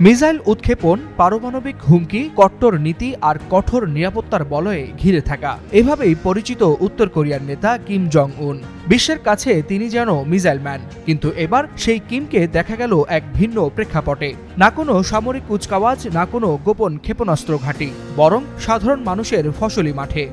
Missile উৎক্ষেপণ, পারমাণবিক হুমকি, কট্টর নীতি আর কঠোর নিরাপত্তার বলয়ে ঘিরে থাকা, এভাবেই পরিচিত উত্তর কোরিয়ার নেতা কিম জং উন। বিশ্বের কাছে তিনি যেন মিসাইল ম্যান, কিন্তু এবার সেই কিমকে দেখা গেল এক ভিন্ন প্রেক্ষাপটে। না কোনো সামরিক কুচকাওয়াজ, না কোনো গোপন ক্ষেপণাস্ত্র ঘাঁটি, বরং সাধারণ মানুষের ফসলি মাঠে।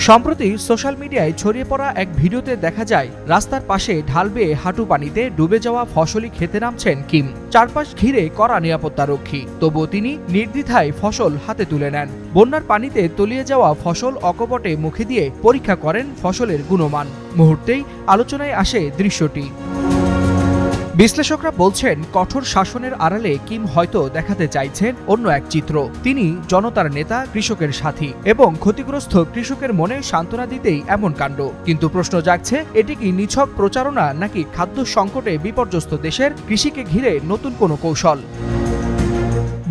সম্প্রতি সোশ্যাল মিডিয়ায় ছড়িয়ে পড়া এক ভিডিওতে দেখা যায় রাস্তার পাশে ঢাল বেয়ে হাঁটু পানিতে ডুবে যাওয়া ফসলি খেতে নামছেন কিম। চারপাশ ঘিরে কড়া নিরাপত্তারক্ষী, তবুও তিনি নির্দ্বিধায় ফসল হাতে তুলে নেন। বন্যার পানিতে তলিয়ে যাওয়া ফসল অকপটে মুখে দিয়ে পরীক্ষা করেন ফসলের গুণমান। মুহূর্তেই আলোচনায় আসে দৃশ্যটি। বিশ্লেষকরা বলছেন, কঠোর শাসনের আড়ালে কিম হয়তো দেখাতে চাইছেন অন্য এক চিত্র। তিনি জনতার নেতা, কৃষকের সাথী এবং ক্ষতিগ্রস্ত কৃষকের মনে সান্ত্বনা দিতেই এমন কাণ্ড। কিন্তু প্রশ্ন জাগছে, এটি কি নিছক প্রচারণা, নাকি খাদ্য সংকটে বিপর্যস্ত দেশের কৃষিকে ঘিরে নতুন কোনো কৌশল?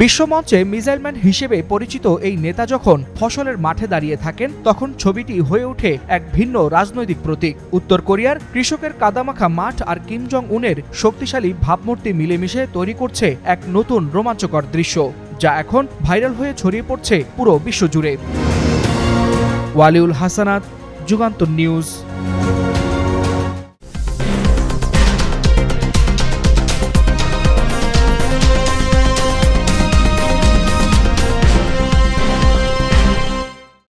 বিশ্বমঞ্চে মিসাইলম্যান হিসেবে পরিচিত এই নেতা যখন ফসলের মাঠে দাঁড়িয়ে থাকেন, তখন ছবিটি হয়ে ওঠে এক ভিন্ন রাজনৈতিক প্রতীক। উত্তর কোরিয়ার কৃষকের কাদামাখা মাঠ আর কিম জং উনের শক্তিশালী ভাবমূর্তি মিলেমিশে তৈরি করছে এক নতুন রোমাঞ্চকর দৃশ্য, যা এখন ভাইরাল হয়ে ছড়িয়ে পড়ছে পুরো বিশ্বজুড়ে। ওয়ালিউল হাসানাত, যুগান্তর নিউজ।